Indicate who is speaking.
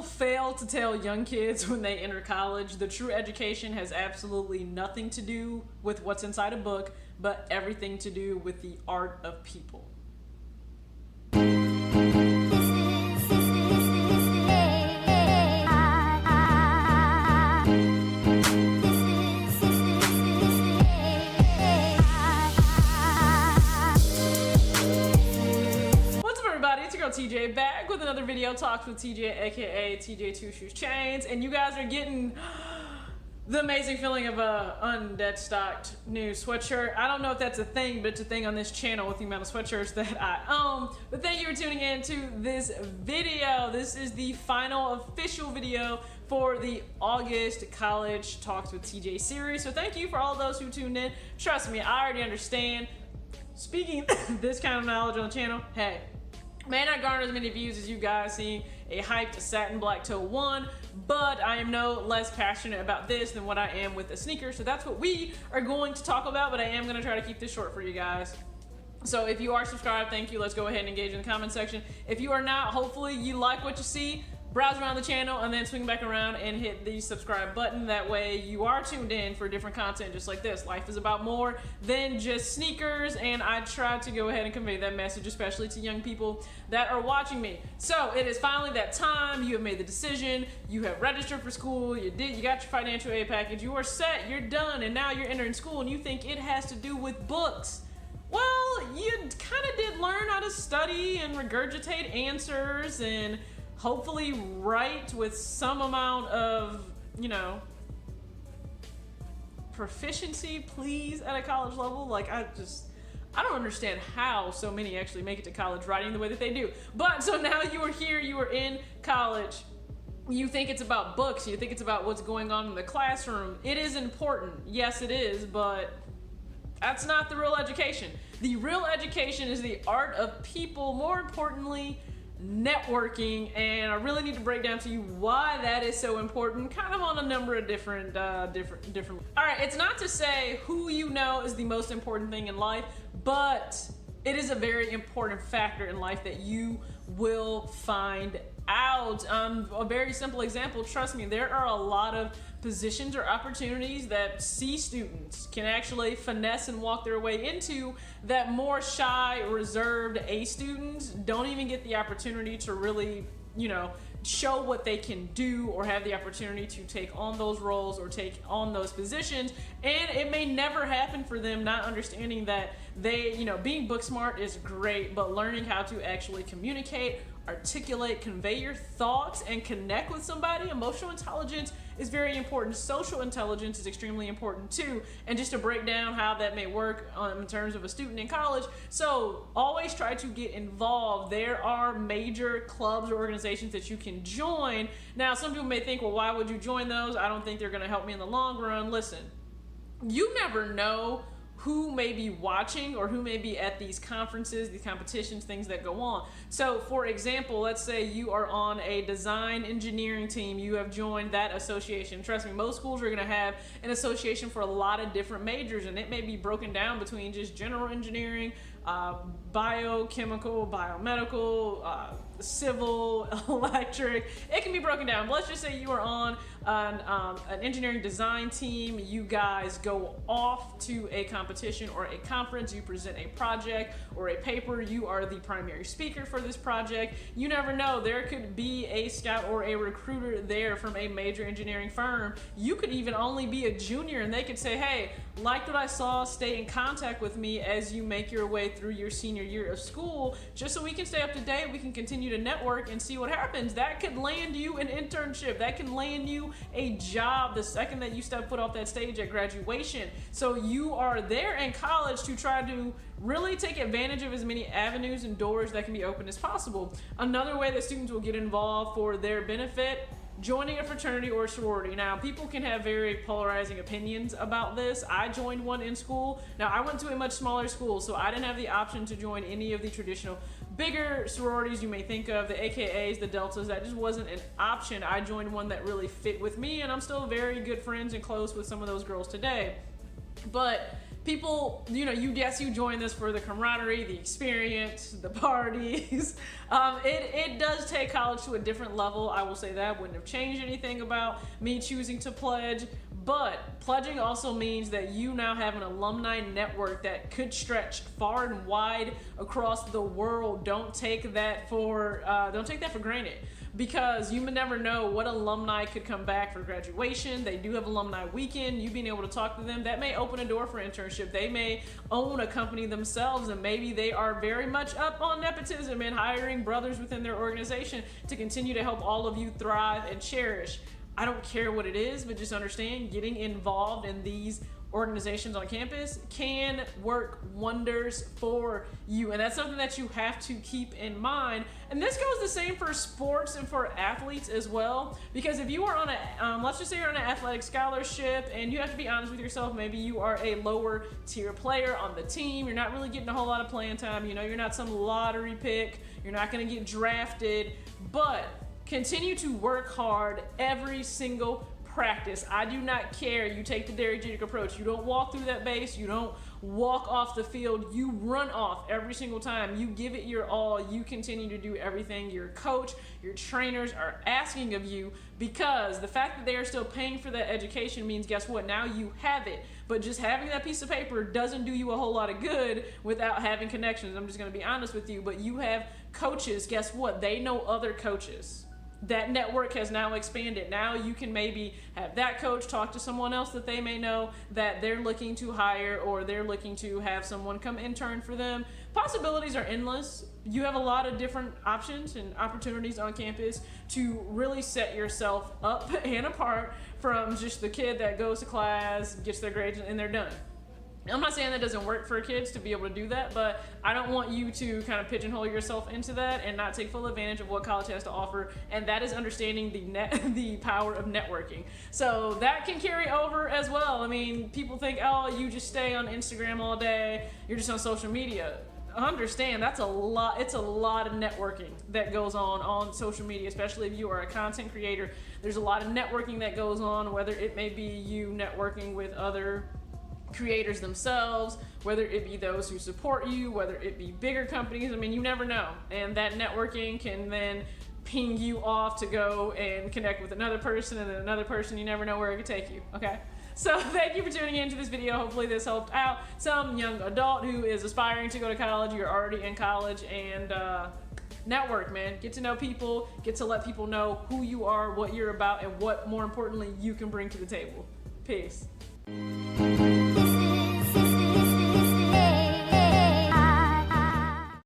Speaker 1: People fail to tell young kids when they enter college the true education has absolutely nothing to do with what's inside a book, but everything to do with the art of people. TJ back with another video, Talks with TJ, aka TJ Two Shoes Chains, and you guys are getting the amazing feeling of a undead stocked new sweatshirt. I don't know if that's a thing, but it's a thing on this channel with the amount of sweatshirts that I own. But thank you for tuning in to this video. This is the final official video for the August College Talks with TJ series. So thank you for all those who tuned in. Trust me, I already understand. Speaking this kind of knowledge on the channel, hey, may not garner as many views as you guys seeing a hyped satin black toe one, but I am no less passionate about this than what I am with a sneaker. So that's what we are going to talk about, but I am going to try to keep this short for you guys. So if you are subscribed, thank you. Let's go ahead and engage in the comment section. If you are not, hopefully you like what you see. Browse around the channel and then swing back around and hit the subscribe button. That way you are tuned in for different content just like this. Life is about more than just sneakers, and I try to go ahead and convey that message, especially to young people that are watching me. So it is finally that time. You have made the decision. You have registered for school. You got your financial aid package. You are set. You're done. And now you're entering school and you think it has to do with books. Well, you kind of did learn how to study and regurgitate answers and hopefully write with some amount of, proficiency, please, at a college level. Like, I don't understand how so many actually make it to college writing the way that they do. But so now you are here, you are in college. You think it's about books, you think it's about what's going on in the classroom. It is important, yes it is, but that's not the real education. The real education is the art of people, more importantly, networking, and I really need to break down to you why that is so important, kind of on a number of different. All right, it's not to say who you know is the most important thing in life, but it is a very important factor in life that you will find out. A very simple example, trust me, there are a lot of positions or opportunities that C students can actually finesse and walk their way into that more shy, reserved A students don't even get the opportunity to really, show what they can do or have the opportunity to take on those roles or take on those positions. And it may never happen for them, not understanding that they, being book smart is great, but learning how to actually communicate, articulate, convey your thoughts, and connect with somebody. Emotional intelligence is very important. Social intelligence is extremely important too. And just to break down how that may work in terms of a student in college, so always try to get involved. There are major clubs or organizations that you can join. Now, some people may think, well, why would you join those? I don't think they're going to help me in the long run. Listen, you never know who may be watching or who may be at these conferences, these competitions, things that go on. So for example, let's say you are on a design engineering team, you have joined that association. Trust me, most schools are gonna have an association for a lot of different majors, and it may be broken down between just general engineering, biochemical, biomedical, civil, electric. It can be broken down. Let's just say you are on an engineering design team. You guys go off to a competition or a conference. You present a project or a paper. You are the primary speaker for this project. You never know. There could be a scout or a recruiter there from a major engineering firm. You could even only be a junior, and they could say, hey, like what I saw, stay in contact with me as you make your way through your senior year of school, just so we can stay up to date, we can continue to network and see what happens. That could land you an internship. That can land you a job the second that you step foot off that stage at graduation. So you are there in college to try to really take advantage of as many avenues and doors that can be open as possible. Another way that students will get involved for their benefit, joining a fraternity or sorority. Now, people can have very polarizing opinions about this. I joined one in school. Now, I went to a much smaller school, so I didn't have the option to join any of the traditional bigger sororities you may think of, the AKAs, the Deltas. That just wasn't an option. I joined one that really fit with me, and I'm still very good friends and close with some of those girls today. But people, you join this for the camaraderie, the experience, the parties. It does take college to a different level. I will say that. Wouldn't have changed anything about me choosing to pledge. But pledging also means that you now have an alumni network that could stretch far and wide across the world. Don't take that for granted, because you may never know what alumni could come back for graduation. They do have alumni weekend. You being able to talk to them, that may open a door for internship. They may own a company themselves, and maybe they are very much up on nepotism and hiring brothers within their organization to continue to help all of you thrive and cherish. I don't care what it is, but just understand getting involved in these organizations on campus can work wonders for you, and that's something that you have to keep in mind. And this goes the same for sports and for athletes as well, because if you are on a let's just say you're on an athletic scholarship, and you have to be honest with yourself, maybe you are a lower tier player on the team, you're not really getting a whole lot of playing time, you're not some lottery pick, you're not going to get drafted, but continue to work hard every single practice. I do not care. You take the Derek Jeter approach. You don't walk through that base. You don't walk off the field. You run off every single time. You give it your all. You continue to do everything your coach, your trainers are asking of you, because the fact that they are still paying for that education means, guess what? Now you have it. But just having that piece of paper doesn't do you a whole lot of good without having connections. I'm just going to be honest with you. But you have coaches. Guess what? They know other coaches. That network has now expanded. Now you can maybe have that coach talk to someone else that they may know that they're looking to hire, or they're looking to have someone come intern for them. Possibilities are endless. You have a lot of different options and opportunities on campus to really set yourself up and apart from just the kid that goes to class, gets their grades, and they're done. I'm not saying that doesn't work for kids to be able to do that, but I don't want you to kind of pigeonhole yourself into that and not take full advantage of what college has to offer, and that is understanding the power of networking. So that can carry over as well. I mean, people think, oh, you just stay on Instagram all day, you're just on social media. Understand, that's a lot. It's a lot of networking that goes on social media, especially if you are a content creator. There's a lot of networking that goes on, whether it may be you networking with other creators themselves, whether it be those who support you, whether it be bigger companies. I mean, you never know. And that networking can then ping you off to go and connect with another person, and then another person. You never know where it could take you, okay? So thank you for tuning into this video. Hopefully this helped out some young adult who is aspiring to go to college. You're already in college, and network, man. Get to know people, get to let people know who you are, what you're about, and what, more importantly, you can bring to the table. Peace.
Speaker 2: This is